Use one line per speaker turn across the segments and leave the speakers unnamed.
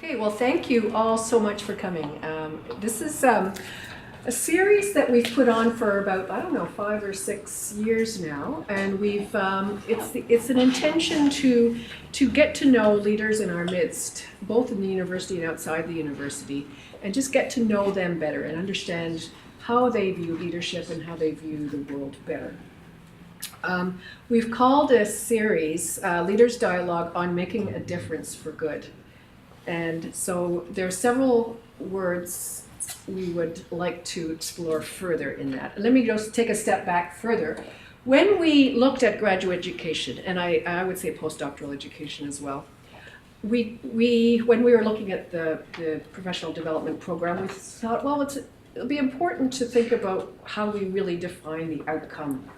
Okay, well, thank you all so much for coming. This is a series that we've put on for about, I don't know, 5 or 6 years now, and we've it's an intention to get to know leaders in our midst, both in the university and outside the university, and just get to know them better and understand how they view leadership and how they view the world better. We've called this series Leaders Dialogue on Making a Difference for Good. And so there are several words we would like to explore further in that. Let me just take a step back further. When we looked at graduate education, and I would say postdoctoral education as well, when we were looking at the professional development program, we thought, well, it'll be important to think about how we really define the outcome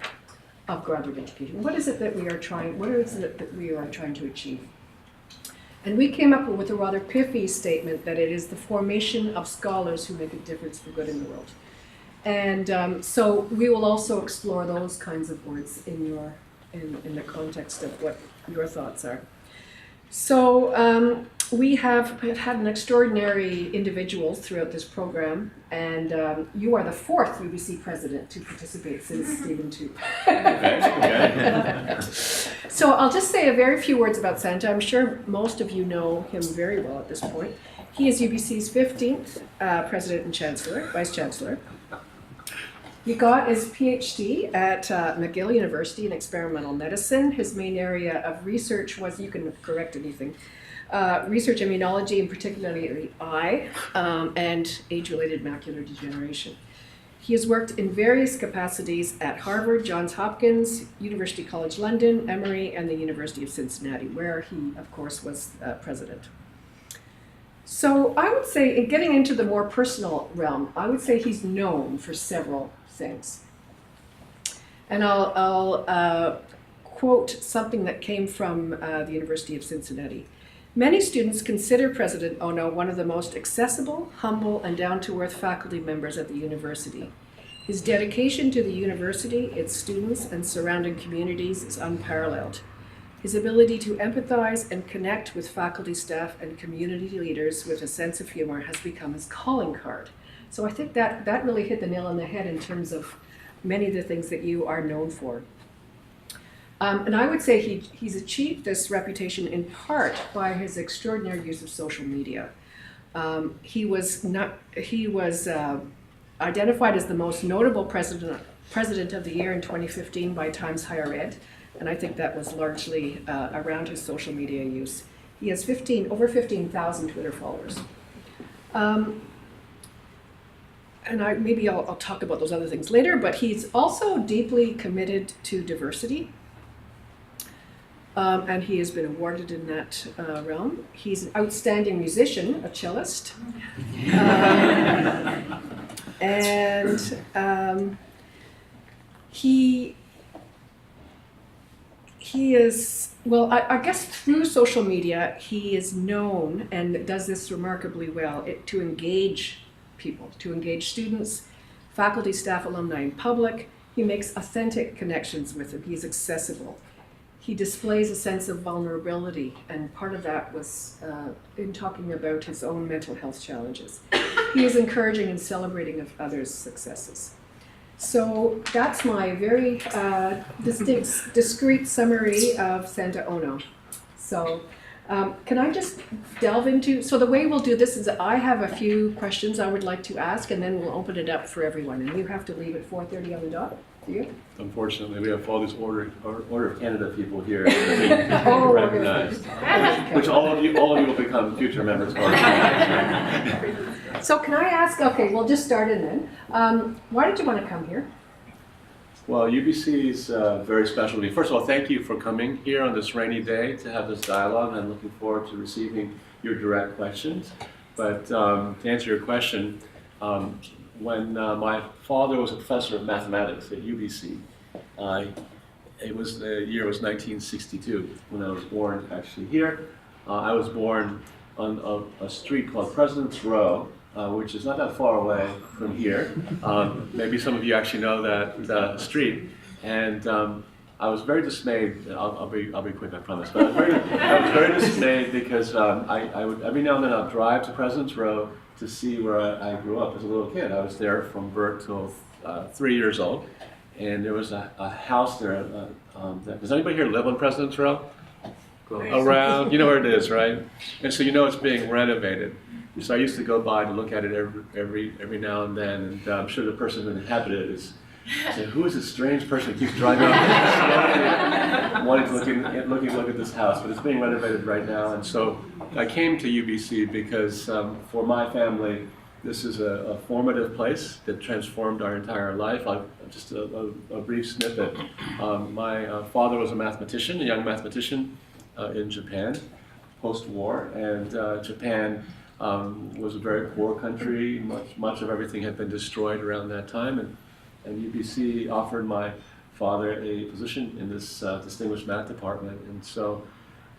of graduate education. What is it that we are trying to achieve? And we came up with a rather pithy statement that it is the formation of scholars who make a difference for good in the world. And so we will also explore those kinds of words in the context of what your thoughts are. So we have had an extraordinary individuals throughout this program, and you are the 4th UBC president to participate since Stephen too.
Okay.
So I'll just say a very few words about Santa. I'm sure most of you know him very well at this point. He is UBC's 15th president and chancellor, vice-chancellor. He got his PhD at McGill University in experimental medicine. His main area of research was, you can correct anything, research immunology, and particularly the eye, and age-related macular degeneration. He has worked in various capacities at Harvard, Johns Hopkins, University College London, Emory, and the University of Cincinnati, where he, of course, was president. So I would say, in getting into the more personal realm, I would say he's known for several things. And I'll quote something that came from the University of Cincinnati. Many students consider President Ono one of the most accessible, humble, and down-to-earth faculty members at the university. His dedication to the university, its students, and surrounding communities is unparalleled. His ability to empathize and connect with faculty, staff, and community leaders with a sense of humor has become his calling card. So I think that really hit the nail on the head in terms of many of the things that you are known for. And I would say he's achieved this reputation in part by his extraordinary use of social media. He was identified as the most notable president of the year in 2015 by Times Higher Ed, and I think that was largely around his social media use. He has over 15,000 Twitter followers. And I'll talk about those other things later, but he's also deeply committed to diversity. And he has been awarded in that realm. He's an outstanding musician, a cellist. And he is, well, I guess through social media, he is known and does this remarkably well to engage people, to engage students, faculty, staff, alumni, and public. He makes authentic connections with them. He's accessible. He displays a sense of vulnerability, and part of that was in talking about his own mental health challenges. He is encouraging and celebrating of others' successes. So that's my very discrete summary of Santa Ono. So can I just delve into, so the way we'll do this is I have a few questions I would like to ask, and then we'll open it up for everyone. And you have to leave at 4:30 on the dot. Do you?
Unfortunately, we have all these Order of Canada people here to recognize, which all of you will become future members of our community.
So can I ask, okay, we'll just start in then. Why did you want to come here?
Well, UBC is very special to me. First of all, thank you for coming here on this rainy day to have this dialogue. I'm looking forward to receiving your direct questions. But to answer your question, when my father was a professor of mathematics at UBC, the year was 1962 when I was born actually here. I was born on a street called President's Row, which is not that far away from here. Maybe some of you actually know that street. And I was very dismayed. I'll be quick, I promise. But I was very dismayed because I would every now and then I'll drive to President's Row to see where I grew up as a little kid. I was there from birth till 3 years old, and there was a house there. Does anybody here live on President's Row? Around, you know where it is, right? And so you know it's being renovated. So I used to go by to look at it every now and then, and I'm sure the person who inhabited it is saying, "Who is this strange person who keeps driving up wanting to look at this house?" But it's being renovated right now, and so I came to UBC because for my family, this is a formative place that transformed our entire life. Just a brief snippet. My father was a mathematician, a young mathematician in Japan, post-war, and Japan was a very poor country. Much of everything had been destroyed around that time, and UBC offered my father a position in this distinguished math department. And so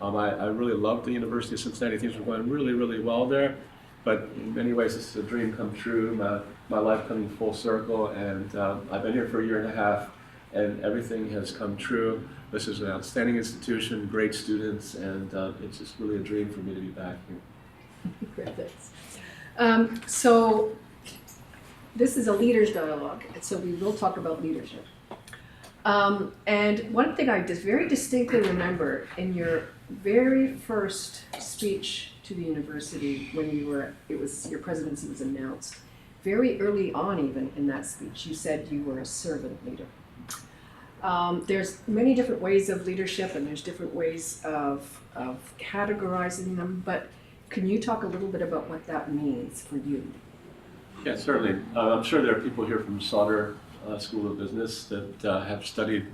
I really loved the University of Cincinnati. Things were going really, really well there. But in many ways, this is a dream come true, my life coming full circle. And I've been here for a year and a half, and everything has come true. This is an outstanding institution, great students, and it's just really a dream for me to be back here.
Great, thanks. So this is a leaders dialogue, and so we will talk about leadership. And one thing I just very distinctly remember in your very first speech to the university when your presidency was announced, very early on even in that speech, you said you were a servant leader. There's many different ways of leadership, and there's different ways of categorizing them, but can you talk a little bit about what that means for you?
Yeah, certainly. I'm sure there are people here from Sauder School of Business that have studied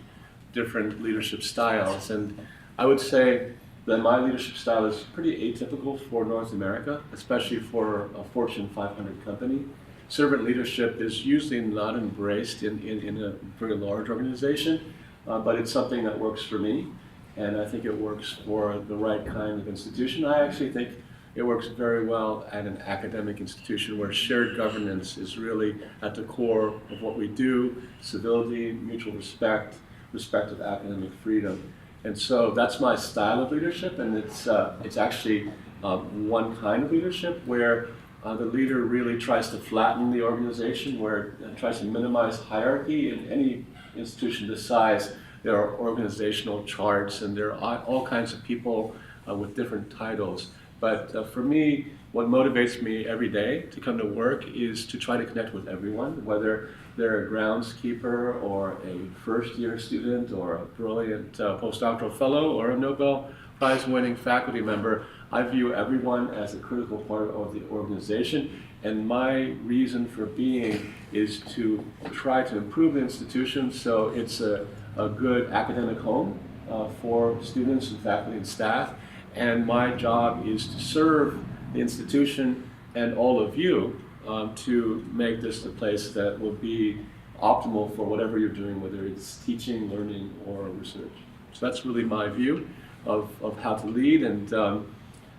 different leadership styles, and I would say that my leadership style is pretty atypical for North America, especially for a Fortune 500 company. Servant leadership is usually not embraced in a very large organization, but it's something that works for me, and I think it works for the right kind of institution. I actually think it works very well at an academic institution where shared governance is really at the core of what we do: civility, mutual respect, respect of academic freedom. And so that's my style of leadership, and it's actually one kind of leadership where the leader really tries to flatten the organization, where it tries to minimize hierarchy. In any institution this size, there are organizational charts, and there are all kinds of people with different titles. But for me, what motivates me every day to come to work is to try to connect with everyone, whether they're a groundskeeper or a first-year student or a brilliant postdoctoral fellow or a Nobel Prize-winning faculty member. I view everyone as a critical part of the organization, and my reason for being is to try to improve the institution so it's a good academic home for students and faculty and staff. And my job is to serve the institution and all of you to make this the place that will be optimal for whatever you're doing, whether it's teaching, learning, or research. So that's really my view of how to lead, and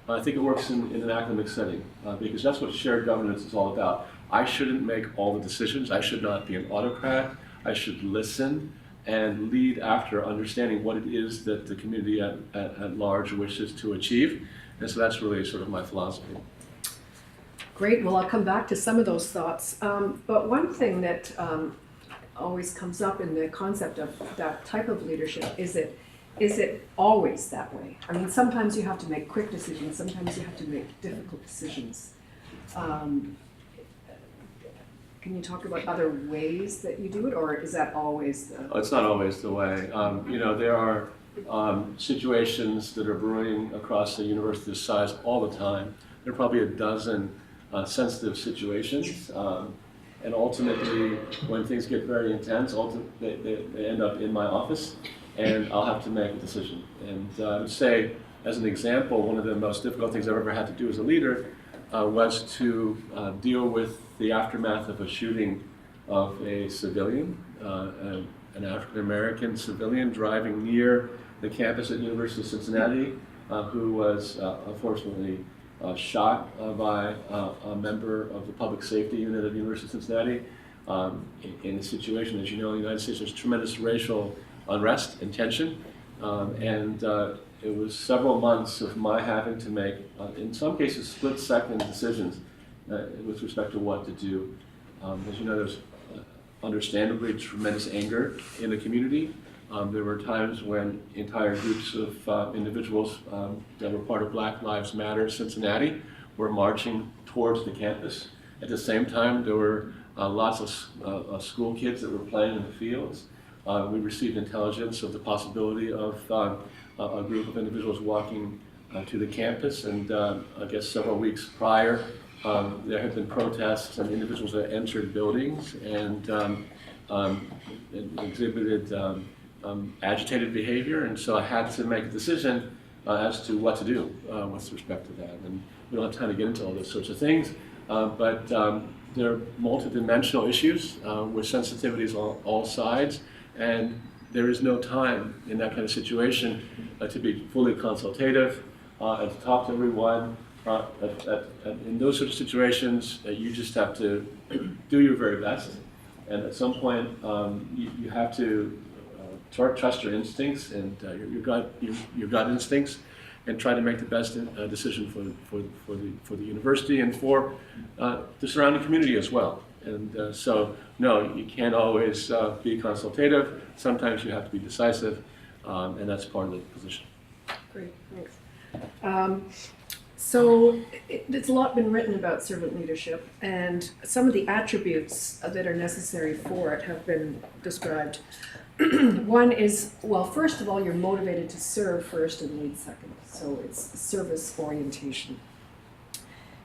I think it works in an academic setting because that's what shared governance is all about. I shouldn't make all the decisions. I should not be an autocrat. I should listen and lead after understanding what it is that the community at large wishes to achieve. And so that's really sort of my philosophy.
Great, well, I'll come back to some of those thoughts. But one thing that always comes up in the concept of that type of leadership is it always that way? I mean, sometimes you have to make quick decisions, sometimes you have to make difficult decisions. Can you talk about other ways that you do it, or is that always the...
It's not always the way. There are situations that are brewing across the university size all the time. There are probably a dozen sensitive situations, and ultimately, when things get very intense, they end up in my office, and I'll have to make a decision. And I would say, as an example, one of the most difficult things I've ever had to do as a leader was to deal with the aftermath of a shooting of a civilian, an African-American civilian driving near the campus at the University of Cincinnati, who was unfortunately shot by a member of the public safety unit at the University of Cincinnati in a situation, as you know, in the United States, there's tremendous racial unrest and tension. It was several months of my having to make, in some cases, split-second decisions with respect to what to do. As you know, there's understandably tremendous anger in the community. There were times when entire groups of individuals that were part of Black Lives Matter Cincinnati were marching towards the campus. At the same time, there were lots of school kids that were playing in the fields. We received intelligence of the possibility of a group of individuals walking to the campus, and I guess several weeks prior, there had been protests and individuals that entered buildings and exhibited agitated behavior, and so I had to make a decision as to what to do with respect to that. And we don't have time to get into all those sorts of things, but there are multidimensional issues with sensitivities on all sides, and there is no time in that kind of situation to be fully consultative and to talk to everyone. In those sort of situations, you just have to do your very best, and at some point you have to trust your instincts and your gut instincts, and try to make the best decision for the university and for the surrounding community as well. And so, no, you can't always be consultative. Sometimes you have to be decisive, and that's part of the position.
Great, thanks. So there's a lot been written about servant leadership, and some of the attributes that are necessary for it have been described. One is, well, first of all, you're motivated to serve first and lead second. So it's service orientation.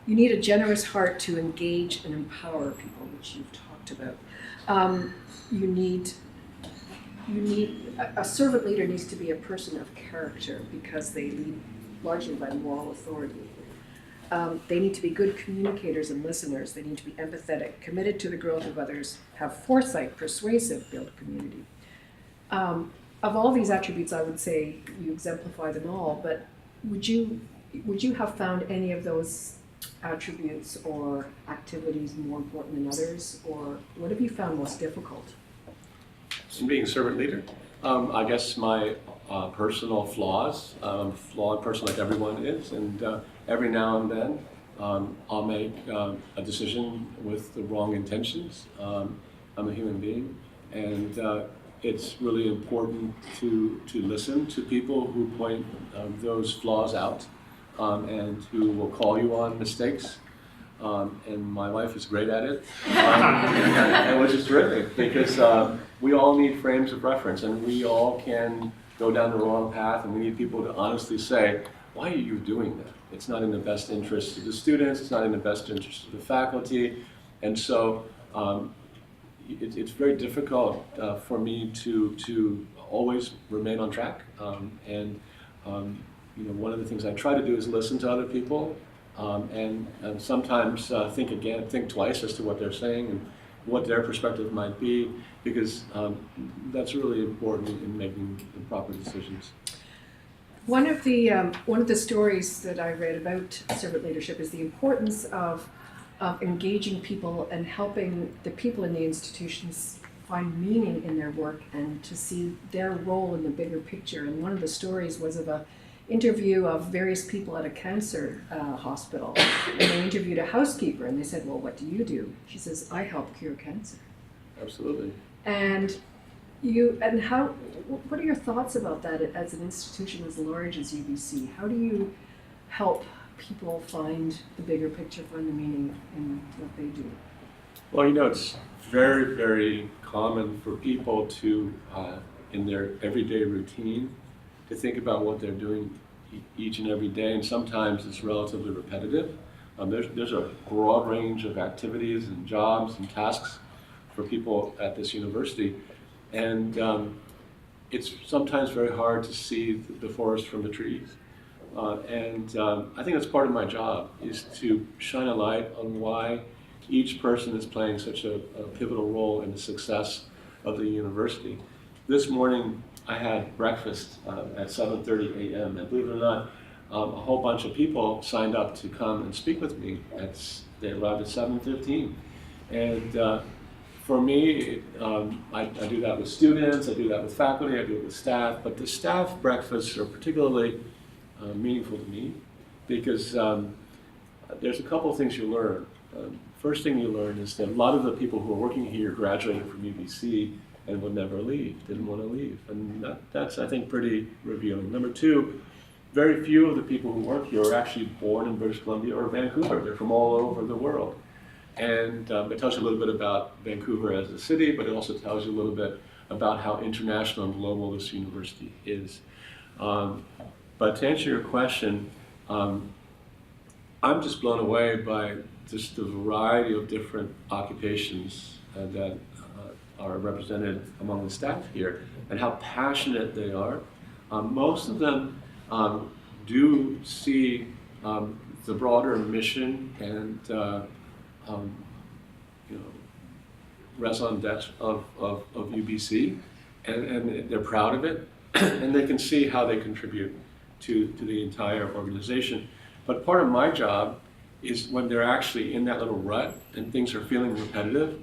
You need a generous heart to engage and empower people, which you've talked about. A servant leader needs to be a person of character because they lead largely by moral authority. They need to be good communicators and listeners. They need to be empathetic, committed to the growth of others, have foresight, persuasive, build community. Of all these attributes, I would say you exemplify them all, but would you have found any of those attributes or activities more important than others, or what have you found most difficult?
In being a servant leader, I guess my personal flaws. I'm a flawed person like everyone is, and every now and then I'll make a decision with the wrong intentions. I'm a human being, and it's really important to listen to people who point those flaws out and who will call you on mistakes. And my wife is great at it, and which is terrific because we all need frames of reference, and we all can go down the wrong path, and we need people to honestly say, why are you doing that? It's not in the best interest of the students, it's not in the best interest of the faculty, and so it's very difficult for me to always remain on track. One of the things I try to do is listen to other people, and sometimes think twice as to what they're saying and what their perspective might be, because that's really important in making the proper decisions.
One of the stories that I read about servant leadership is the importance of engaging people and helping the people in the institutions find meaning in their work and to see their role in the bigger picture. And one of the stories was of an interview of various people at a cancer hospital. And they interviewed a housekeeper, and they said, well, what do you do? She says, I help cure cancer.
Absolutely.
And what are your thoughts about that as an institution as large as UBC? How do you help people find the bigger picture, find the meaning in what they do?
Well, it's very, very common for people to, in their everyday routine, to think about what they're doing each and every day, and sometimes it's relatively repetitive. There's a broad range of activities and jobs and tasks for people at this university, and it's sometimes very hard to see the forest from the trees. I think that's part of my job, is to shine a light on why each person is playing such a pivotal role in the success of the university. This morning I had breakfast at 7:30 a.m. and believe it or not, a whole bunch of people signed up to come and speak with me. They arrived at 7:15. And For me, I do that with students, I do that with faculty, I do it with staff, but the staff breakfasts are particularly meaningful to me because there's a couple of things you learn. First thing you learn is that a lot of the people who are working here graduated from UBC and would never leave, didn't want to leave. And that's, I think, pretty revealing. Number two, very few of the people who work here are actually born in British Columbia or Vancouver. They're from all over the world. And it tells you a little bit about Vancouver as a city, but it also tells you a little bit about how international and global this university is. But to answer your question, I'm just blown away by just the variety of different occupations that are represented among the staff here and how passionate they are. Most of them do see the broader mission and raison d'etre of UBC, and they're proud of it, and they can see how they contribute to the entire organization. But part of my job is when they're actually in that little rut and things are feeling repetitive,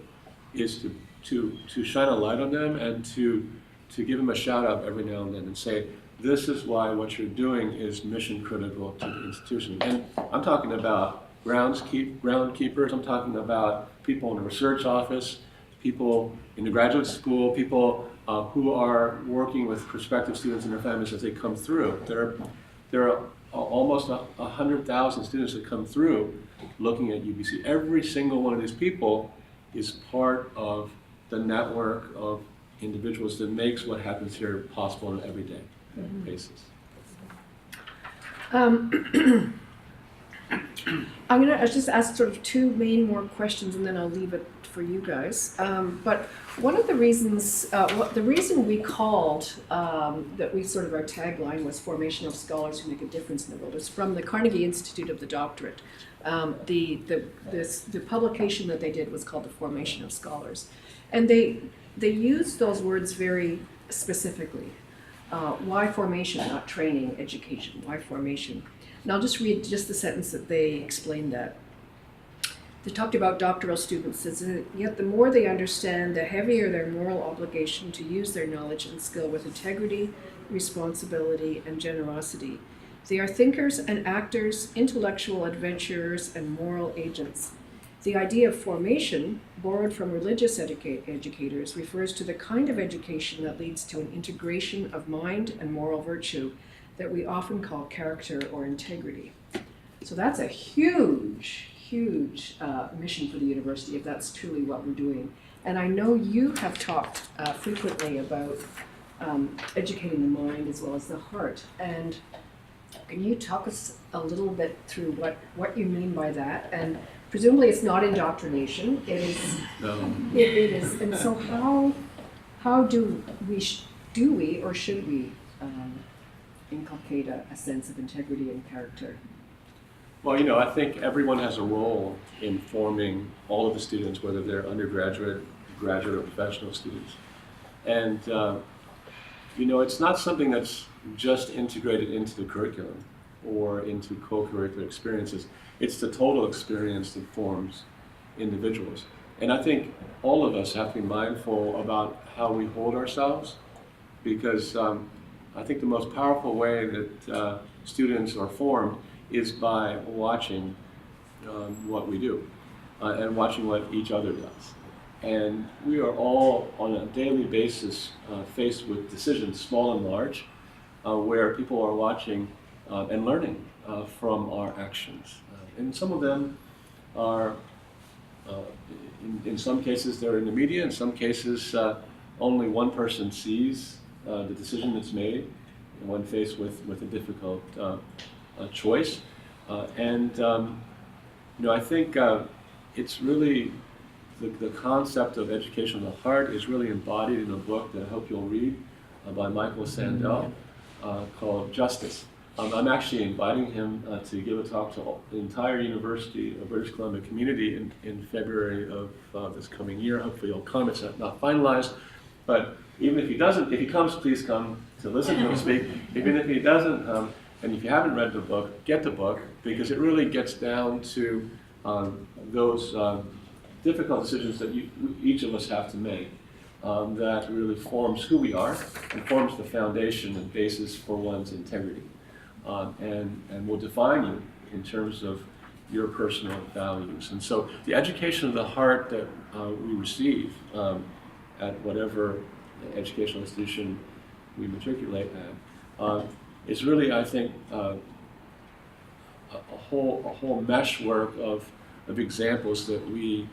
is to shine a light on them and to give them a shout out every now and then and say, this is why what you're doing is mission critical to the institution. And I'm talking about groundkeepers, I'm talking about people in the research office, people in the graduate school, people who are working with prospective students and their families as they come through. There are almost 100,000 students that come through looking at UBC. Every single one of these people is part of the network of individuals that makes what happens here possible on an everyday basis.
I'm gonna just ask sort of two main more questions, and then I'll leave it for you guys. But one of the reasons, the reason we called that we sort of our tagline was "Formation of Scholars Who Make a Difference in the World" is from the Carnegie Institute of the Doctorate. The publication that they did was called "The Formation of Scholars," and they used those words very specifically. Why formation, not training, education? Why formation? And I'll just read just the sentence that they explained that. They talked about doctoral students, yet the more they understand, the heavier their moral obligation to use their knowledge and skill with integrity, responsibility, and generosity. They are thinkers and actors, intellectual adventurers, and moral agents. The idea of formation, borrowed from religious educators, refers to the kind of education that leads to an integration of mind and moral virtue that we often call character or integrity. So that's a huge mission for the university, if that's truly what we're doing. And I know you have talked frequently about educating the mind as well as the heart. And can you talk us a little bit through what you mean by that? And presumably it's not indoctrination. It is. No. It is. And so how do we or should we inculcate a sense of integrity and character?
Well, I think everyone has a role in forming all of the students, whether they're undergraduate, graduate, or professional students. And, it's not something that's just integrated into the curriculum or into co-curricular experiences. It's the total experience that forms individuals. And I think all of us have to be mindful about how we hold ourselves, because I think the most powerful way that students are formed is by watching what we do and watching what each other does. And we are all on a daily basis faced with decisions, small and large, where people are watching and learning from our actions. And some of them are, in some cases, they're in the media. In some cases, only one person sees the decision that's made when faced with a difficult choice. I think it's really the concept of education of the heart is really embodied in a book that I hope you'll read by Michael Sandel called Justice. I'm actually inviting him to give a talk to the entire University of British Columbia community in February of this coming year. Hopefully he'll come. It's not finalized, but even if he comes, please come to listen to him speak. Even if he doesn't come, and if you haven't read the book, get the book, because it really gets down to those difficult decisions that each of us have to make that really forms who we are and forms the foundation and basis for one's integrity, and will define you in terms of your personal values. And so the education of the heart that we receive at whatever educational institution we matriculate at is really, I think, a whole meshwork of examples that we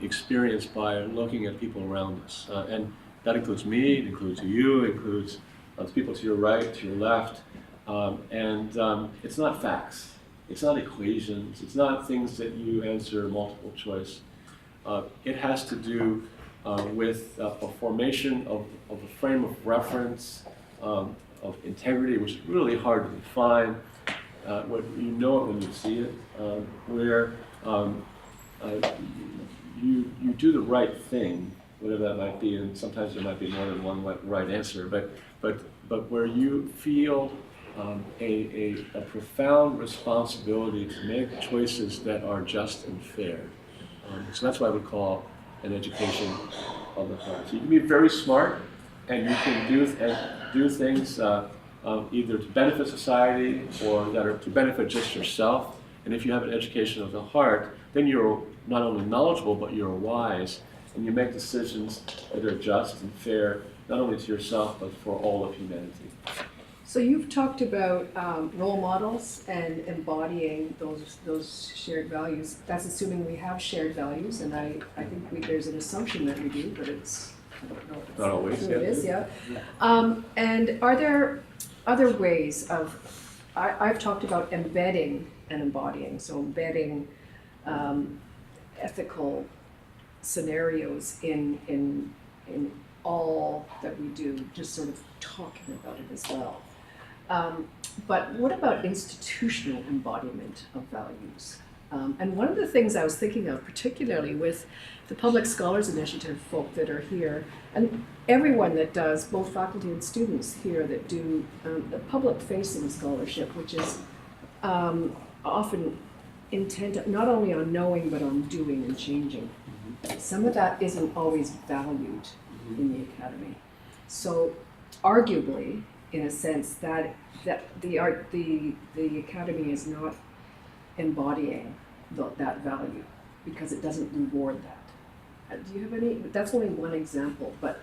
experience by looking at people around us. And that includes me, it includes you, it includes the people to your right, to your left. And it's not facts, it's not equations, it's not things that you answer multiple choice. It has to do with a formation of a frame of reference, of integrity, which is really hard to define. What you know it when you see it, where you do the right thing, whatever that might be, and sometimes there might be more than one right answer, but where you feel a profound responsibility to make choices that are just and fair. So that's what I would call an education of the heart. So you can be very smart, and you can do things either to benefit society or that are to benefit just yourself. And if you have an education of the heart, then you're not only knowledgeable, but you're wise, and you make decisions that are just and fair, not only to yourself, but for all of humanity.
So you've talked about role models and embodying those shared values. That's assuming we have shared values, and I think there's an assumption that we do, but it's, I don't know if it's
not always.
It is, yeah. And are there other ways of, I've talked about embedding and embodying, so embedding ethical scenarios in all that we do, just sort of talking about it as well. But what about institutional embodiment of values? And one of the things I was thinking of, particularly with the Public Scholars Initiative folk that are here, and everyone that does, both faculty and students here that do the public-facing scholarship, which is often intent not only on knowing, but on doing and changing. Some of that isn't always valued in the academy. So arguably, in a sense, that the academy is not embodying that value because it doesn't reward that. Do you have any? That's only one example, but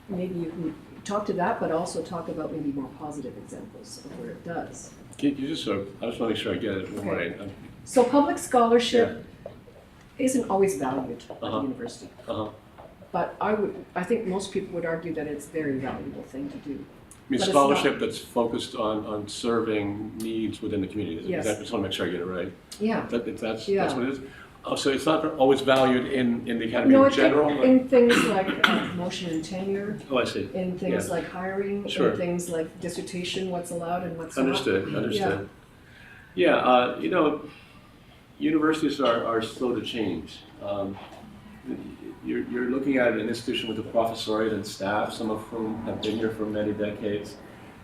maybe you can talk to that, but also talk about maybe more positive examples of where it does.
Can you just I just want to make sure I get it right.
So public scholarship isn't always valued at the university. But I think most people would argue that it's a very valuable thing to do.
I mean, scholarship that's focused on serving needs within the community.
Yes.
I just want to make sure I get it right.
Yeah.
That's what it is. So it's not always valued in the academy in general?
In things like promotion and tenure.
Oh, I see.
In things like hiring.
Sure.
In things like dissertation, what's allowed and what's not.
Understood. Yeah, universities are slow to change. You're looking at an institution with a professoriate and staff, some of whom have been here for many decades,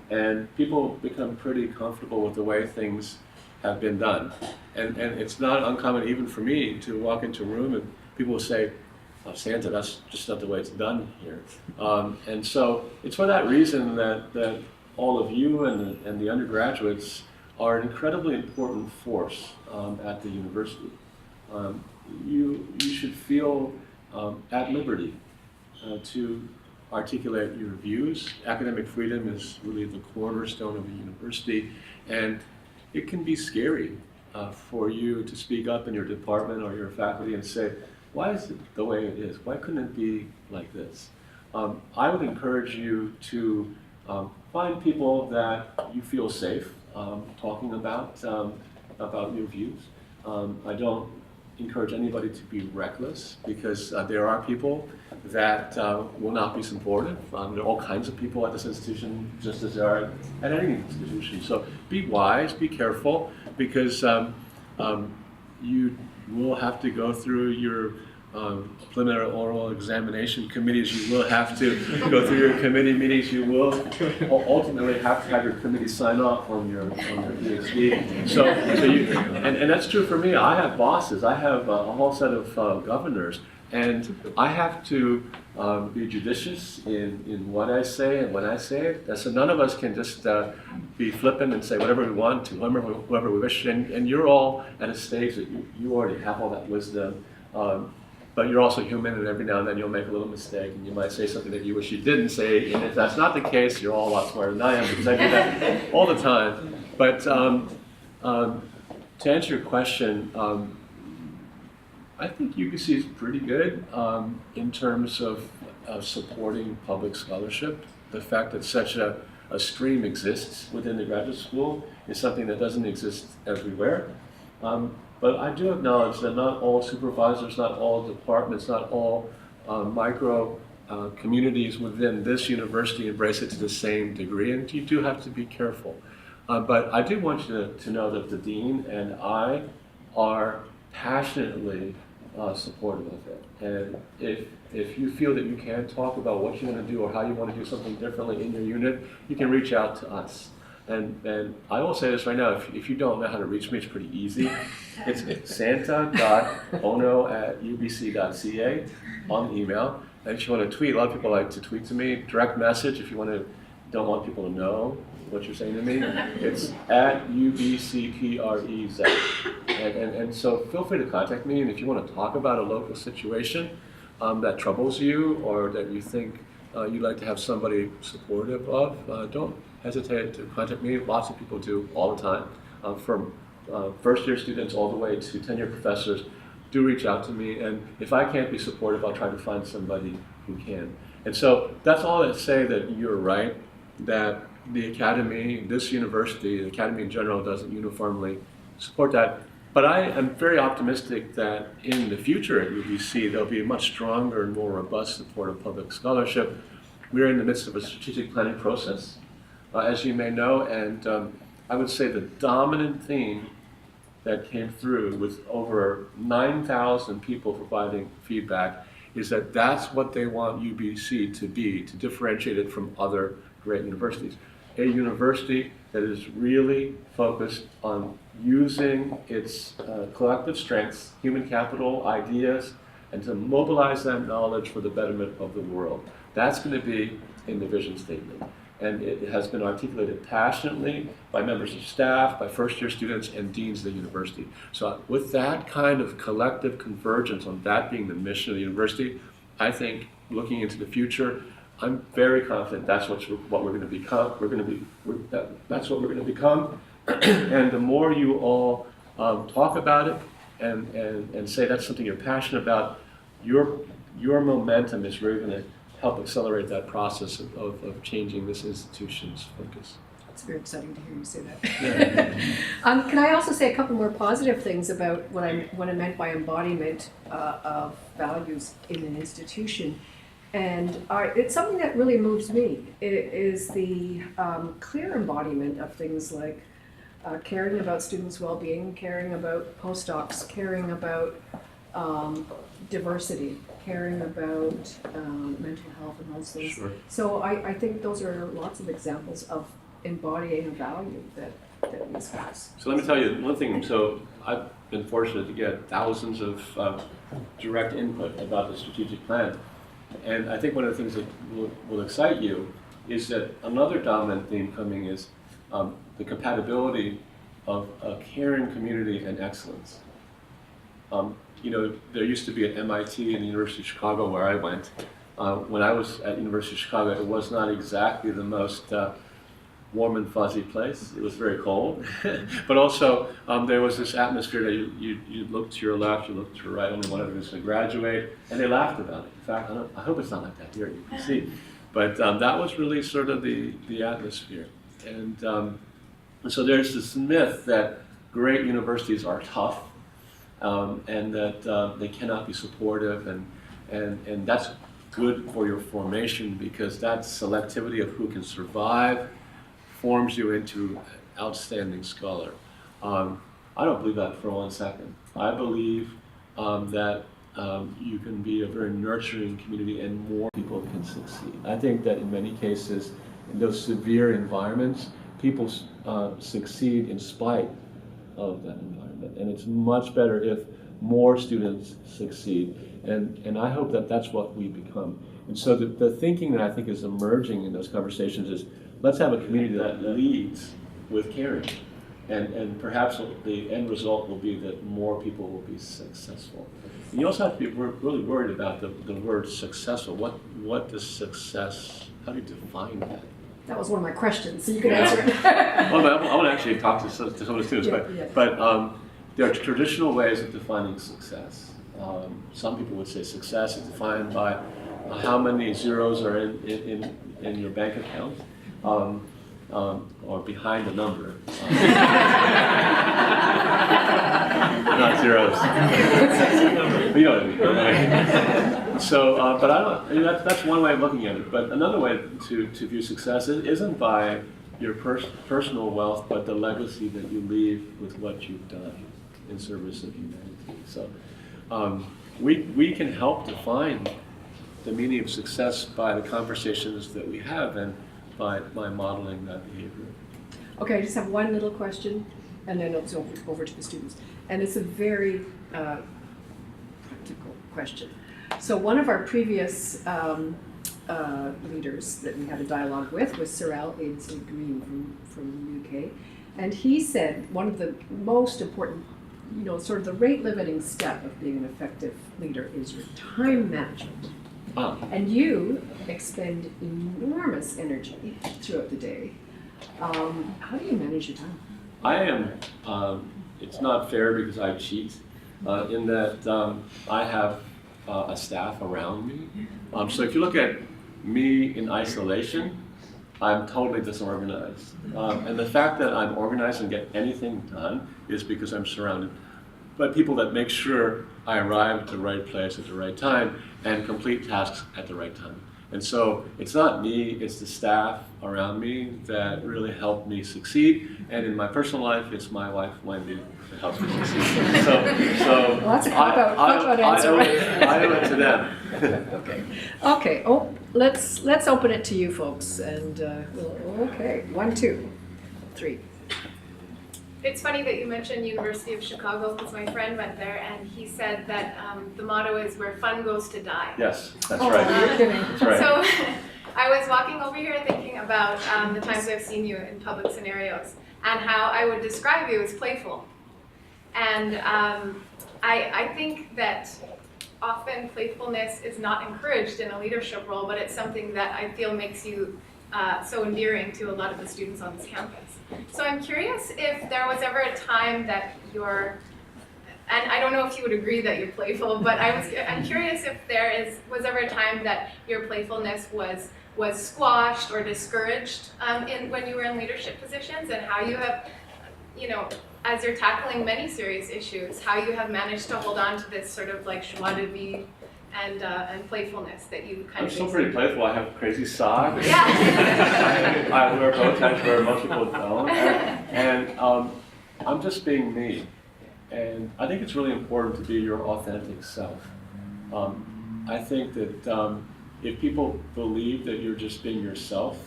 and people become pretty comfortable with the way things have been done. And it's not uncommon even for me to walk into a room and people will say, oh, Santa, that's just not the way it's done here. And so it's for that reason that all of you and the undergraduates are an incredibly important force at the university. You should feel at liberty to articulate your views. Academic freedom is really the cornerstone of a university, and it can be scary for you to speak up in your department or your faculty and say, why is it the way it is? Why couldn't it be like this? I would encourage you to find people that you feel safe talking about your views. I don't encourage anybody to be reckless because there are people that will not be supportive. There are all kinds of people at this institution, just as there are at any institution. So be wise, be careful, because you will have to go through your preliminary oral examination committees. You will have to go through your committee meetings. You will ultimately have to have your committee sign off on your PhD. So and that's true for me. I have bosses. I have a whole set of governors, and I have to be judicious in what I say and when I say it. So none of us can just be flippant and say whatever we want to whoever we wish. And you're all at a stage that you already have all that wisdom. But you're also human, and every now and then you'll make a little mistake, and you might say something that you wish you didn't say. And if that's not the case, you're all a lot smarter than I am, because I do that all the time. But to answer your question, I think UBC is pretty good in terms of supporting public scholarship. The fact that such a stream exists within the graduate school is something that doesn't exist everywhere. But I do acknowledge that not all supervisors, not all departments, not all micro communities within this university embrace it to the same degree, and you do have to be careful. But I do want you to know that the dean and I are passionately supportive of it. And if you feel that you can't talk about what you want to do or how you want to do something differently in your unit, you can reach out to us. And I will say this right now, if you don't know how to reach me, it's pretty easy. It's santa.ono@ubc.ca on email. And if you want to tweet, a lot of people like to tweet to me, direct message if you don't want people to know what you're saying to me. It's @UBCPREZ. And so feel free to contact me, and if you want to talk about a local situation that troubles you or that you think you'd like to have somebody supportive of, don't hesitate to contact me. Lots of people do all the time, from first-year students all the way to tenure professors. Do reach out to me, and if I can't be supportive, I'll try to find somebody who can. And so that's all to say that you're right, that the academy, this university, the academy in general, doesn't uniformly support that. But I am very optimistic that in the future at UBC, there'll be a much stronger and more robust support of public scholarship. We're in the midst of a strategic planning process, as you may know, and I would say the dominant theme that came through with over 9,000 people providing feedback is that that's what they want UBC to be, to differentiate it from other great universities. A university that is really focused on using its collective strengths, human capital, ideas, and to mobilize that knowledge for the betterment of the world. That's going to be in the vision statement. And it has been articulated passionately by members of staff, by first-year students, and deans of the university. So with that kind of collective convergence on that being the mission of the university, I think looking into the future, I'm very confident that's what we're going to become. That's what we're going to become. And the more you all talk about it and say that's something you're passionate about, your momentum is really going to help accelerate that process of changing this institution's focus.
It's very exciting to hear you say that.
Yeah.
Can I also say a couple more positive things about what I meant by embodiment of values in an institution? And it's something that really moves me. It is the clear embodiment of things like caring about students' well-being, caring about postdocs, caring about diversity, caring about mental health and those things.
Sure.
So I think those are lots of examples of embodying a value that we espouse.
So let me tell you one thing. So I've been fortunate to get thousands of direct input about the strategic plan. And I think one of the things that will excite you is that another dominant theme coming is the compatibility of a caring community and excellence. There used to be at MIT and the University of Chicago where I went. When I was at University of Chicago, it was not exactly the most warm and fuzzy place. It was very cold. But also, there was this atmosphere that you looked to your left, you looked to your right, only one of them is going to graduate, and they laughed about it. In fact, I hope it's not like that here at UBC. But that was really sort of the atmosphere. And so there's this myth that great universities are tough, and that they cannot be supportive, and that's good for your formation because that selectivity of who can survive forms you into an outstanding scholar. I don't believe that for 1 second. I believe that you can be a very nurturing community and more people can succeed. I think that in many cases, in those severe environments, people succeed in spite of that environment. And it's much better if more students succeed. And I hope that that's what we become. And so the thinking that I think is emerging in those conversations is, let's have a community that leads with caring. And perhaps the end result will be that more people will be successful. And you also have to be really worried about the word successful. What does success, how do you define that?
That was one of my questions, so you can answer it.
Well, I want to actually talk to some of the students, but there are traditional ways of defining success. Some people would say success is defined by how many zeros are in your bank account. Or behind the number. Not zeros. You know what I mean. So, but I mean, that's one way of looking at it. But another way to view success isn't by your personal wealth, but the legacy that you leave with what you've done in service of humanity. So we can help define the meaning of success by the conversations that we have and by modeling that behavior.
Okay, I just have one little question, and then it's over to the students. And it's a very practical question. So one of our previous leaders that we had a dialogue with was Sir Al Ainsley Green from the UK. And he said one of the most important, sort of the rate-limiting step of being an effective leader is your time management. And you expend enormous energy throughout the day. How do you manage your time?
I am, it's not fair because I cheat in that I have a staff around me. So if you look at me in isolation, I'm totally disorganized. And the fact that I'm organized and get anything done is because I'm surrounded by people that make sure I arrive at the right place at the right time and complete tasks at the right time. And so it's not me, it's the staff around me that really help me succeed. And in my personal life, it's my wife, Wendy, that helps me succeed. So
well, that's a cop-out answer.
I owe it to them.
Okay. Oh, let's open it to you folks. And okay, 1, 2, 3.
It's funny that you mentioned University of Chicago because my friend went there and he said that the motto is where fun goes to die.
Yes, that's right.
You're kidding.
That's right.
So I was walking over here thinking about the times I've seen you in public scenarios and how I would describe you as playful. And I think that often playfulness is not encouraged in a leadership role, but it's something that I feel makes you so endearing to a lot of the students on this campus. So I'm curious if there was ever a time that and I don't know if you would agree that you're playful, but I'm curious if was ever a time that your playfulness was squashed or discouraged when you were in leadership positions, and how you have, as you're tackling many serious issues, how you have managed to hold on to this sort of like joie de vivre and playfulness that you kind of.
I'm still pretty playful. I have crazy socks.
Yeah.
I wear bow ties where most people don't. And I'm just being me. And I think it's really important to be your authentic self. I think that if people believe that you're just being yourself,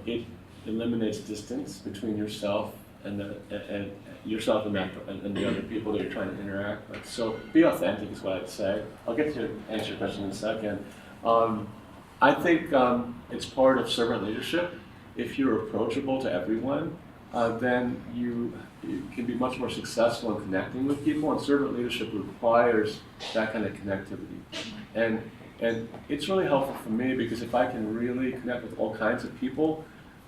it eliminates distance between yourself and yourself and the other people that you're trying to interact with. So be authentic is what I'd say. I'll get to answer your question in a second. I think it's part of servant leadership. If you're approachable to everyone, then you can be much more successful in connecting with people, and servant leadership requires that kind of connectivity. And it's really helpful for me because if I can really connect with all kinds of people,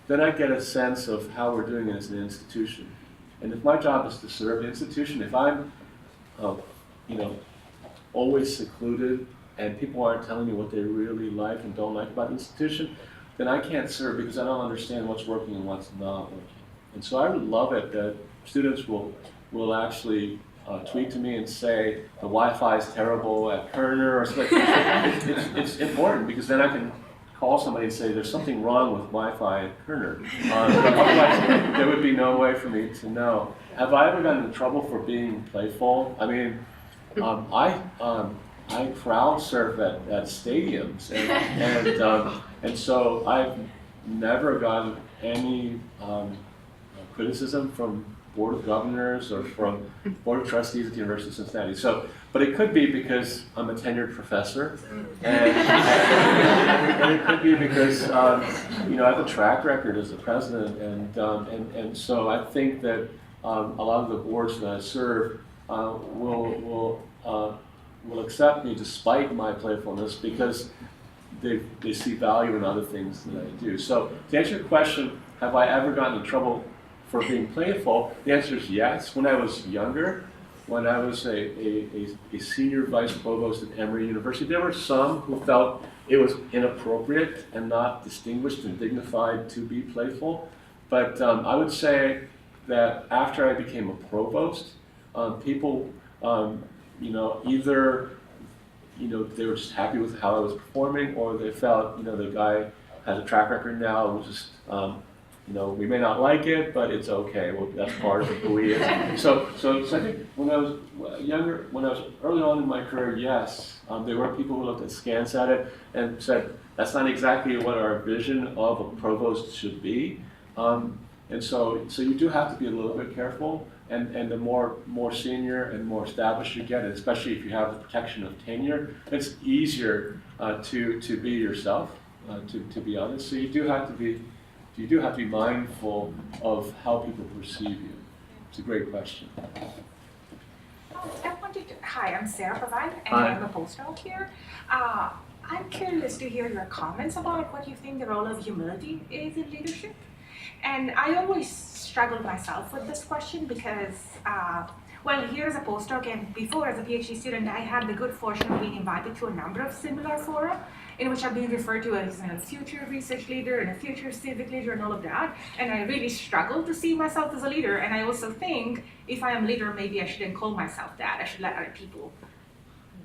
then I get a sense of how we're doing it as an institution. And if my job is to serve the institution, if I'm, always secluded and people aren't telling me what they really like and don't like about the institution, then I can't serve because I don't understand what's working and what's not working. And so I would love it that students will actually tweet to me and say the Wi-Fi is terrible at Kerner or something. It's important because then I can call somebody and say there's something wrong with Wi-Fi at Kerner. Otherwise, there would be no way for me to know. Have I ever gotten in trouble for being playful? I mean, I crowd surf at stadiums, and so I've never gotten any criticism from Board of Governors or from Board of Trustees at the University of Cincinnati. So, but it could be because I'm a tenured professor, and it could be because you know, I have a track record as a president, and so I think that a lot of the boards that I serve will accept me despite my playfulness because they see value in other things that I do. So to answer your question, have I ever gotten in trouble for being playful? The answer is yes. When I was younger, when I was a senior vice provost at Emory University, there were some who felt it was inappropriate and not distinguished and dignified to be playful. But I would say that after I became a provost, people, you know, either, you know, they were just happy with how I was performing, or they felt, you know, the guy has a track record now, we'll just, you know, we may not like it, but it's okay. Well, that's part of who he is. So I think when I was younger, when I was early on in my career, yes, there were people who looked askance at it and said, that's not exactly what our vision of a provost should be. And so you do have to be a little bit careful, and the more senior and more established you get, and especially if you have the protection of tenure, it's easier to be yourself, to be honest. So you do have to be mindful of how people perceive you. It's a great question.
Hi, I'm Sarah Pavine, and
Hi.
I'm a postdoc here. I'm curious to hear your comments about what you think the role of humility is in leadership. And I always struggled myself with this question because, well, here as a postdoc and before as a PhD student, I had the good fortune of being invited to a number of similar fora in which I've been referred to as a future research leader and a future civic leader and all of that. And I really struggled to see myself as a leader. And I also think if I am a leader, maybe I shouldn't call myself that. I should let other people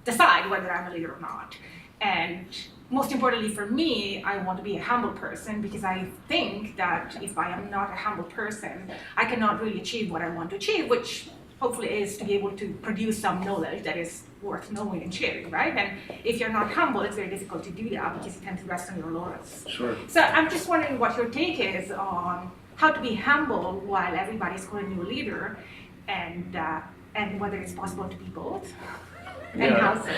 decide whether I'm a leader or not. And most importantly for me, I want to be a humble person because I think that if I am not a humble person, I cannot really achieve what I want to achieve, which hopefully is to be able to produce some knowledge that is worth knowing and sharing, right? And if you're not humble, it's very difficult to do that because you tend to rest on your laurels.
Sure.
So I'm just wondering what your take is on how to be humble while everybody's calling you a leader, and whether it's possible to be both. And how so?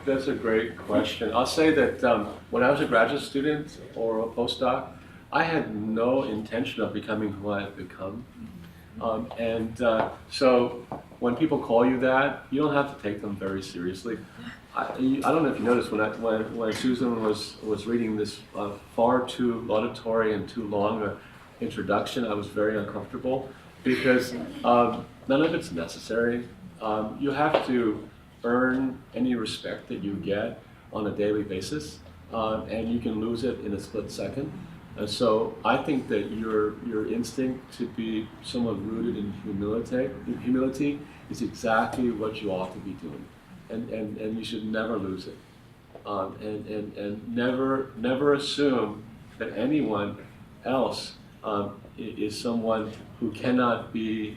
That's a great question. I'll say that when I was a graduate student or a postdoc, I had no intention of becoming who I have become. So when people call you that, you don't have to take them very seriously. I don't know if you noticed when Susan was reading this far too laudatory and too long a introduction, I was very uncomfortable because none of it's necessary. You have to earn any respect that you get on a daily basis, and you can lose it in a split second. And so I think that your instinct to be somewhat rooted in humility is exactly what you ought to be doing, and you should never lose it, and never assume that anyone else is someone who cannot be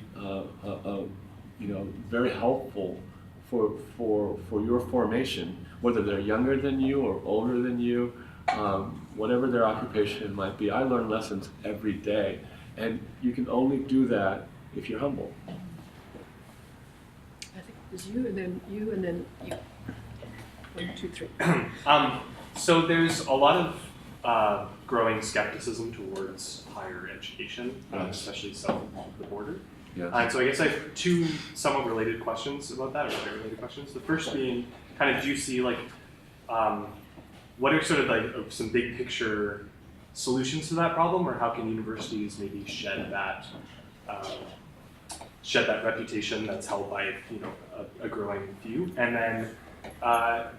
very helpful for your formation, whether they're younger than you or older than you, whatever their occupation might be. I learn lessons every day, and you can only do that if you're humble.
I think it was you, and then you, and then you. 1, 2, 3.
So there's a lot of growing skepticism towards higher education, especially south of the border.
Yeah.
So I guess I have two somewhat related questions about that, or very related questions. The first being, kind of, do you see what are sort of like some big picture solutions to that problem, or how can universities maybe shed that reputation that's held by a growing few? And then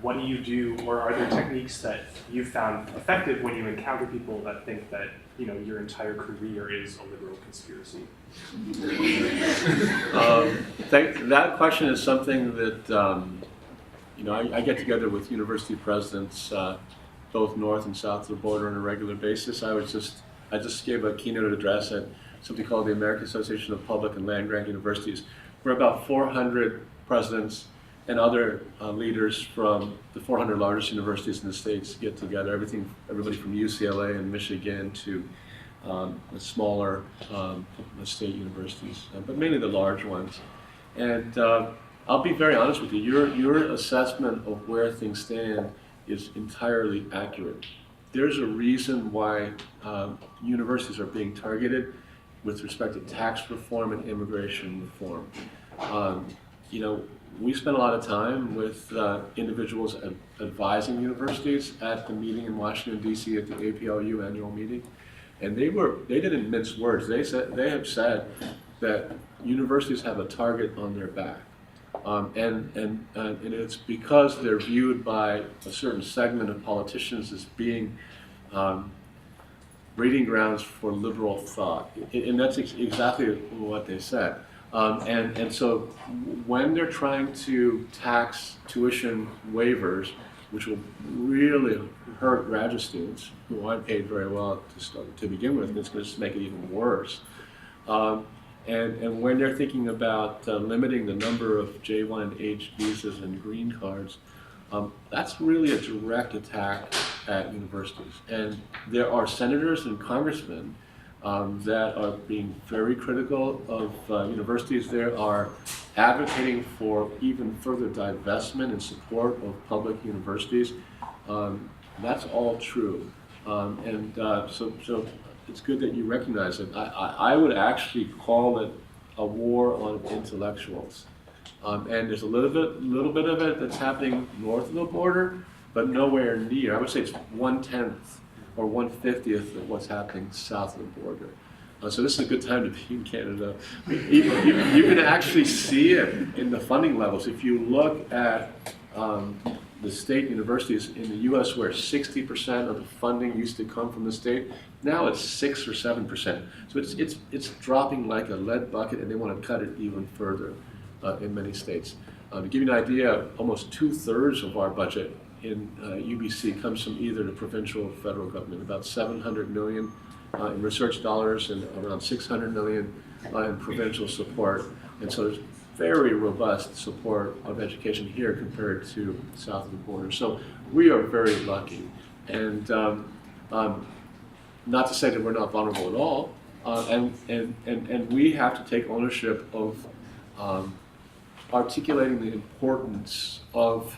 what do you do, or are there techniques that you've found effective when you encounter people that think that your entire career is a liberal conspiracy?
That question is something that I get together with university presidents both north and south of the border on a regular basis. I just gave a keynote address at something called the American Association of Public and Land Grant Universities. We're about 400 presidents and other leaders from the 400 largest universities in the States get together, everybody from UCLA and Michigan to the smaller state universities, but mainly the large ones. And I'll be very honest with you, your assessment of where things stand is entirely accurate. There's a reason why universities are being targeted with respect to tax reform and immigration reform. You know, we spent a lot of time with individuals advising universities at the meeting in Washington, D.C. at the APLU annual meeting, and they didn't mince words. They have said that universities have a target on their back, and it's because they're viewed by a certain segment of politicians as being breeding grounds for liberal thought, and that's exactly what they said. And so when they're trying to tax tuition waivers, which will really hurt graduate students who aren't paid very well to begin with, and it's going to just make it even worse. And when they're thinking about limiting the number of J1 and H visas and green cards, that's really a direct attack at universities. And there are senators and congressmen that are being very critical of universities. They are advocating for even further divestment and support of public universities. That's all true. So it's good that you recognize it. I would actually call it a war on intellectuals. And there's a little bit of it that's happening north of the border, but nowhere near. I would say it's 1/10 or 1/50th of what's happening south of the border. So this is a good time to be in Canada. You can actually see it in the funding levels. If you look at the state universities in the U.S. where 60% of the funding used to come from the state, now it's 6 or 7%. So it's dropping like a lead bucket, and they want to cut it even further in many states. To give you an idea, almost 2/3 of our budget in UBC comes from either the provincial or federal government, about $700 million in research dollars and around $600 million in provincial support. And so there's very robust support of education here compared to south of the border. So we are very lucky. And not to say that we're not vulnerable at all, and we have to take ownership of articulating the importance of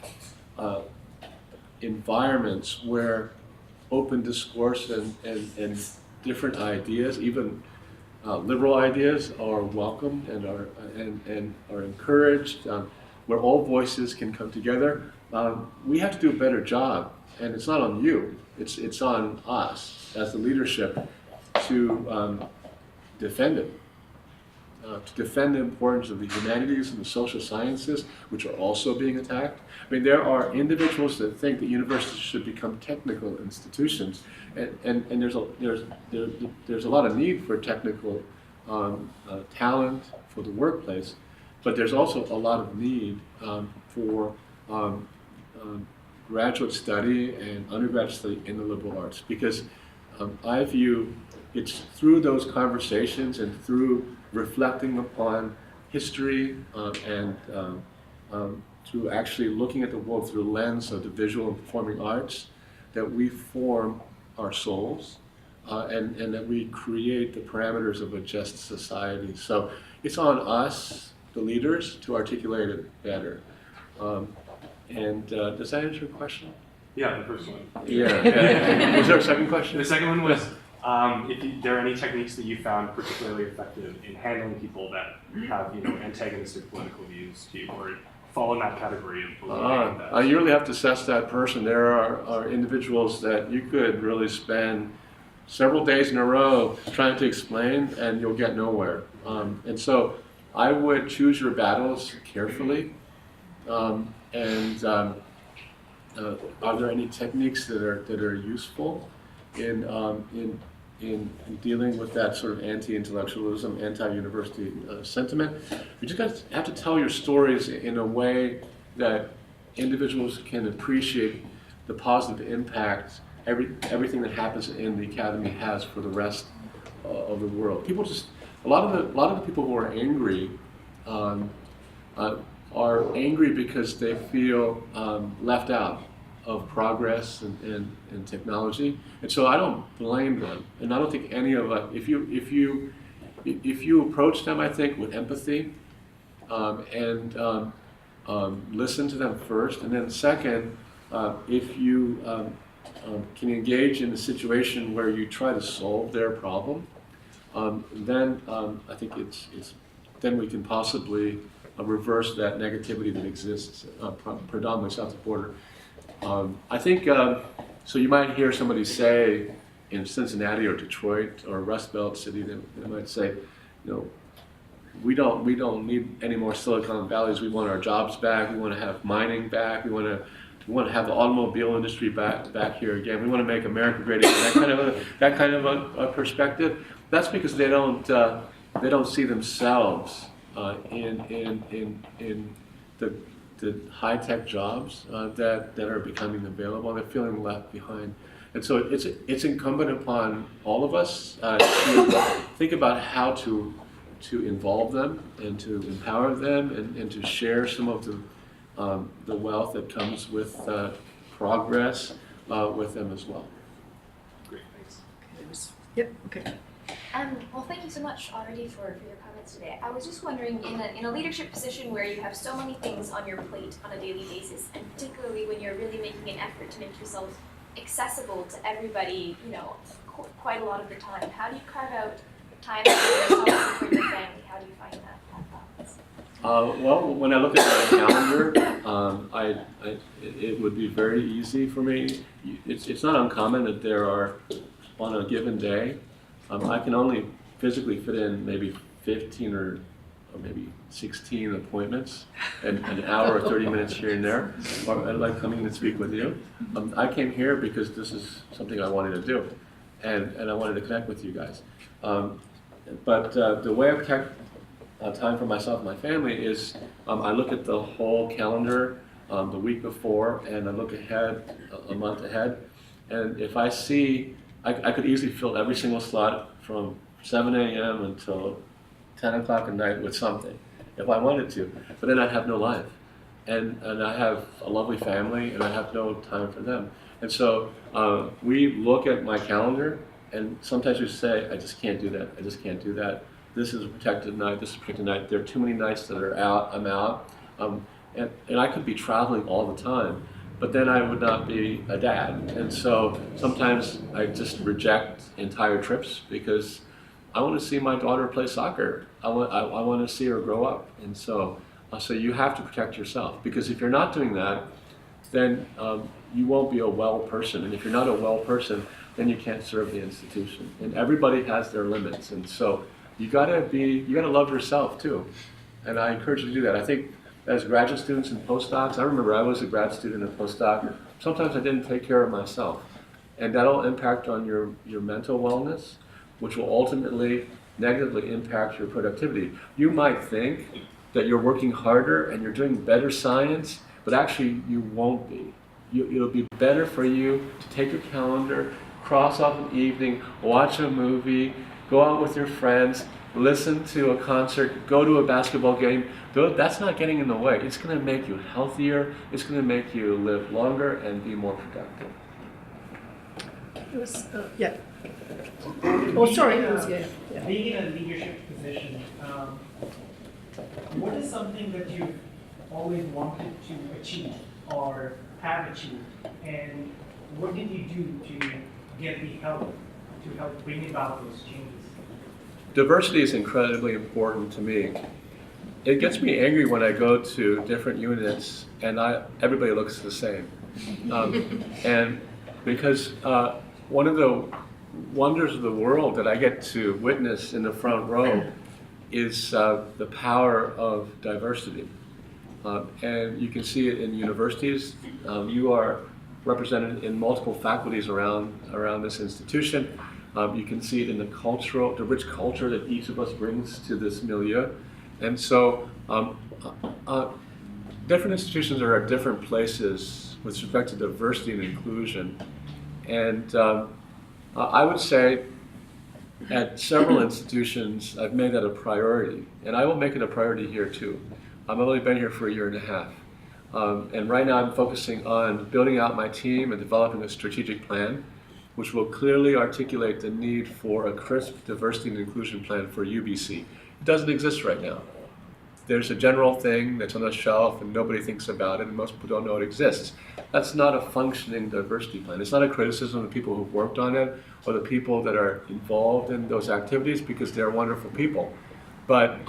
environments where open discourse and different ideas, even liberal ideas, are welcomed and are encouraged, where all voices can come together. We have to do a better job, and it's not on you. It's on us as the leadership to defend it. To defend the importance of the humanities and the social sciences, which are also being attacked. I mean, there are individuals that think that universities should become technical institutions, and there's a lot of need for technical talent for the workplace, but there's also a lot of need for graduate study and undergraduate study in the liberal arts, because I view it's through those conversations and through reflecting upon history and through actually looking at the world through the lens of the visual and performing arts that we form our souls and that we create the parameters of a just society. So it's on us, the leaders, to articulate it better. Does that answer your question?
Yeah, the first one.
Yeah. Was there a second question?
The second one was, if there are any techniques that you found particularly effective in handling people that have, antagonistic political views to you, or fall in that category of belonging.
You really have to assess that person. There are individuals that you could really spend several days in a row trying to explain, and you'll get nowhere. And so I would choose your battles carefully. Are there any techniques that are useful in dealing with that sort of anti-intellectualism, anti-university sentiment? You just have to tell your stories in a way that individuals can appreciate the positive impact everything that happens in the academy has for the rest of the world. People a lot of the people who are angry are angry because they feel left out of progress and technology, and so I don't blame them, and I don't think any of us. If you approach them, I think, with empathy, and listen to them first, and then second, if you can engage in a situation where you try to solve their problem, then I think then we can possibly reverse that negativity that exists predominantly south of the border. I think, so you might hear somebody say in Cincinnati or Detroit or Rust Belt city, they might say, we don't need any more Silicon Valleys. We want our jobs back. We want to have mining back. We want to have the automobile industry back here again. We want to make America great again. That kind of a perspective. That's because they don't see themselves in the high-tech jobs that are becoming available, and they're feeling left behind. And so it's incumbent upon all of us to think about how to involve them and to empower them and to share some of the wealth that comes with progress with them as well.
Great, thanks.
Yep, okay.
Well, thank you so much already for your comments today. I was just wondering, in a leadership position where you have so many things on your plate on a daily basis, and particularly when you're really making an effort to make yourself accessible to everybody, quite a lot of the time, how do you carve out time for yourself and for your family? How do you find that balance?
Well, when I look at my calendar, it would be very easy for me. It's not uncommon that there are, on a given day, I can only physically fit in maybe 15 or maybe 16 appointments, and an hour or 30 minutes here and there, or I like coming to speak with you. I came here because this is something I wanted to do, and I wanted to connect with you guys. But the way I protect time for myself and my family is I look at the whole calendar the week before, and I look ahead, a month ahead, and if I see, I could easily fill every single slot from 7 a.m. until 10 o'clock at night with something, if I wanted to, but then I'd have no life. And I have a lovely family, and I have no time for them. And so we look at my calendar, and sometimes we say, I just can't do that, I just can't do that. This is a protected night, this is a protected night. There are too many nights that are out, I'm out. And I could be traveling all the time, but then I would not be a dad. And so sometimes I just reject entire trips because I want to see my daughter play soccer. I want to see her grow up. And so you have to protect yourself, because if you're not doing that, then you won't be a well person. And if you're not a well person, then you can't serve the institution. And everybody has their limits. And so you gotta love yourself too. And I encourage you to do that. I think as graduate students and postdocs, I remember I was a grad student and postdoc, sometimes I didn't take care of myself. And that'll impact on your mental wellness, which will ultimately negatively impact your productivity. You might think that you're working harder and you're doing better science, but actually you won't be. It'll be better for you to take your calendar, cross off an evening, watch a movie, go out with your friends, listen to a concert, go to a basketball game. That's not getting in the way. It's going to make you healthier. It's going to make you live longer and be more productive.
It was, yeah. Oh, sorry. It was, yeah.
Being in a leadership position, what is something that you've always wanted to achieve or have achieved, and what did you do to get the help to help bring about those changes?
Diversity is incredibly important to me. It gets me angry when I go to different units and everybody looks the same. And because one of the wonders of the world that I get to witness in the front row is the power of diversity. And you can see it in universities. You are represented in multiple faculties around this institution. You can see it in the rich culture that each of us brings to this milieu. And so different institutions are at different places with respect to diversity and inclusion. And I would say at several institutions, I've made that a priority. And I will make it a priority here too. I've only been here for a year and a half. And right now I'm focusing on building out my team and developing a strategic plan, which will clearly articulate the need for a crisp diversity and inclusion plan for UBC. It doesn't exist right now. There's a general thing that's on the shelf and nobody thinks about it and most people don't know it exists. That's not a functioning diversity plan. It's not a criticism of the people who've worked on it or the people that are involved in those activities, because they're wonderful people. But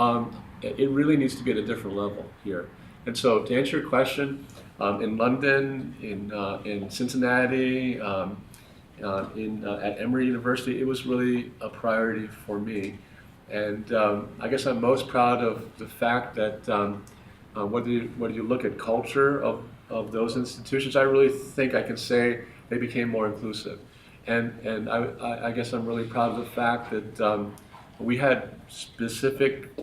it really needs to be at a different level here. And so to answer your question, in London, in Cincinnati, at Emory University, it was really a priority for me. And I guess I'm most proud of the fact that whether you look at culture of those institutions, I really think I can say they became more inclusive. And I guess I'm really proud of the fact that we had specific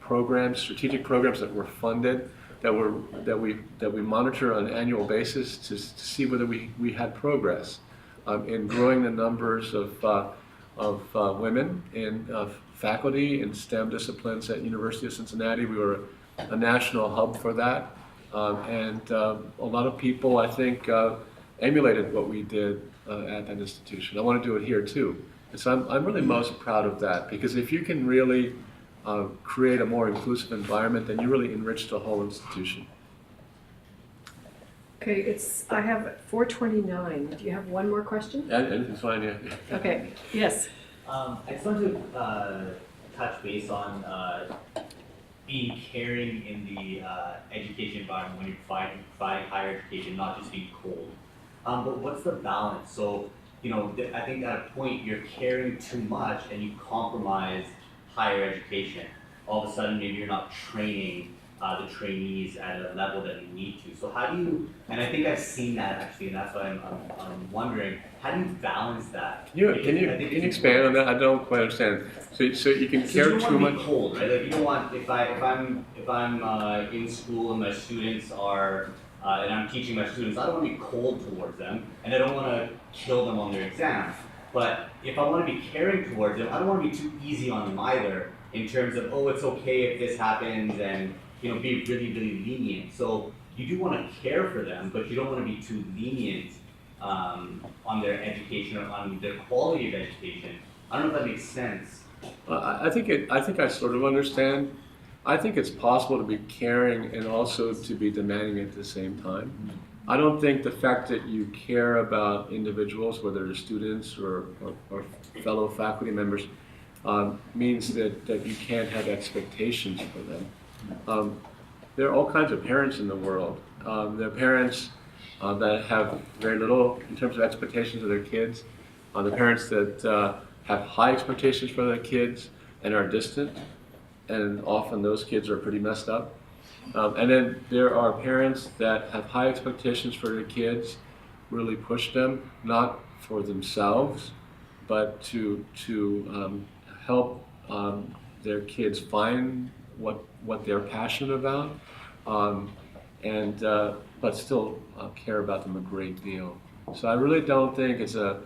programs, strategic programs that were funded, that we monitor on an annual basis to see whether we had progress in growing the numbers of women in faculty in STEM disciplines at University of Cincinnati. We were a national hub for that, and a lot of people, I think, emulated what we did at that institution. I want to do it here too. And so I'm really most proud of that, because if you can really create a more inclusive environment, then you really enrich the whole institution.
Okay, I have 4:29. Do you have one more question?
Yeah, anything's fine, yeah.
Okay, yes.
I just want to touch base on being caring in the education environment when you're providing higher education, not just being cold. But what's the balance? So, I think at a point you're caring too much and you compromise higher education. All of a sudden, maybe you're not training the trainees at a level that you need to. So how do you, and I think I've seen that actually, and that's why I'm wondering, how do you balance that?
Can you expand on that? I don't quite understand. So you can care too much.
You don't want to be cold, right? Like you don't want, if I'm in school and my students are, and I'm teaching my students, I don't want to be cold towards them, and I don't want to kill them on their exams. But if I want to be caring towards them, I don't want to be too easy on them either, in terms of, oh, it's okay if this happens, and be really, really lenient. So you do want to care for them, but you don't want to be too lenient on their education or on their quality of education. I don't know if that makes sense.
I think I sort of understand. I think it's possible to be caring and also to be demanding at the same time. I don't think the fact that you care about individuals, whether they're students or fellow faculty members, means that you can't have expectations for them. There are all kinds of parents in the world. There are parents that have very little in terms of expectations of their kids. The parents that have high expectations for their kids and are distant, and often those kids are pretty messed up. And then there are parents that have high expectations for their kids, really push them, not for themselves, but to help their kids find what they're passionate about, but still care about them a great deal. So I really don't think it's a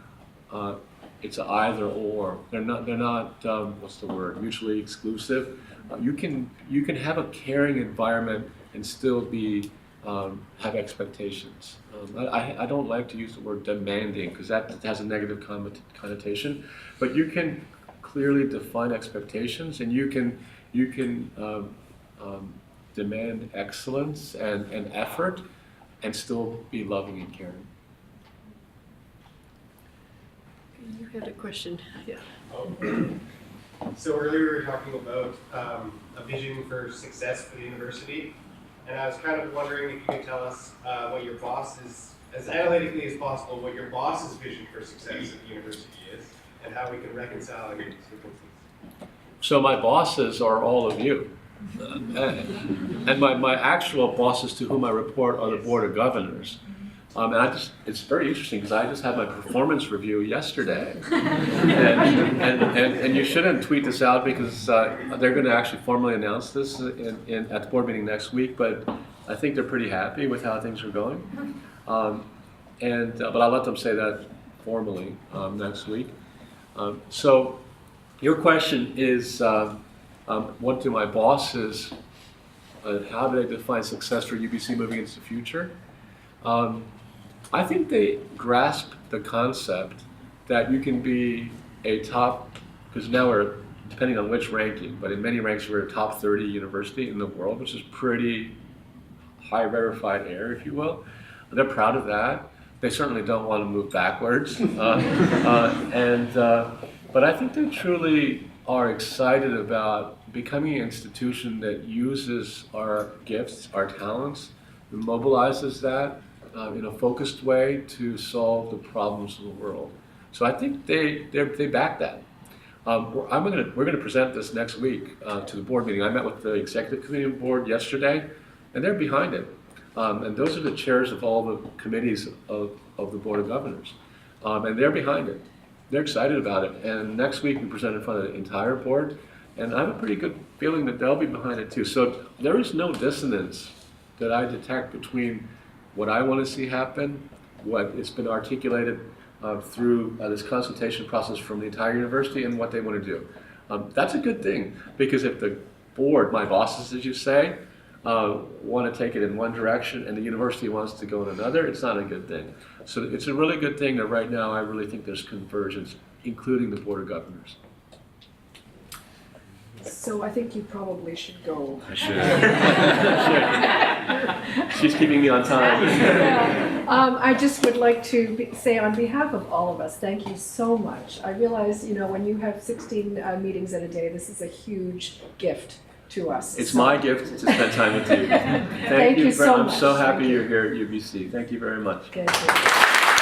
either or. They're not what's the word? Mutually exclusive. You can have a caring environment and still be have expectations. I don't like to use the word demanding because that has a negative connotation, but you can clearly define expectations, and you can demand excellence and effort and still be loving and caring.
You had a question, yeah.
So earlier we were talking about a vision for success for the university, and I was kind of wondering if you could tell us what your boss's, as analytically as possible, what your boss's vision for success at the university is, and how we can reconcile your differences.
So my bosses are all of you. And my actual bosses to whom I report are the Board of Governors. And it's very interesting because I just had my performance review yesterday. and you shouldn't tweet this out because they're going to actually formally announce this at the board meeting next week, but I think they're pretty happy with how things are going. But I'll let them say that formally next week. So your question is, what do my bosses and how do they define success for UBC moving into the future, I think they grasp the concept that you can be a top, because now we're, depending on which ranking, but in many ranks we're a top 30 university in the world, which is pretty high rarefied air, if you will. They're proud of that. They certainly don't want to move backwards. But I think they truly are excited about becoming an institution that uses our gifts, our talents, and mobilizes that in a focused way to solve the problems of the world. So I think they back that. We're going to present this next week to the board meeting. I met with the executive committee board yesterday, and they're behind it. And those are the chairs of all the committees of the Board of Governors. And they're behind it. They're excited about it. And next week we present in front of the entire board. And I have a pretty good feeling that they'll be behind it too. So there is no dissonance that I detect between what I want to see happen, what it's been articulated through this consultation process from the entire university, and what they want to do. That's a good thing, because if the board, my bosses as you say, want to take it in one direction and the university wants to go in another, it's not a good thing. So it's a really good thing that right now I really think there's convergence, including the Board of Governors.
So I think you probably should go.
I should. She's keeping me on time.
Yeah. I just would like to say on behalf of all of us, thank you so much. I realize, when you have 16 meetings in a day, this is a huge gift to us.
It's my gift to spend time with you.
Thank you so much.
I'm so happy you're here at UBC. Thank you very much.
Thank you.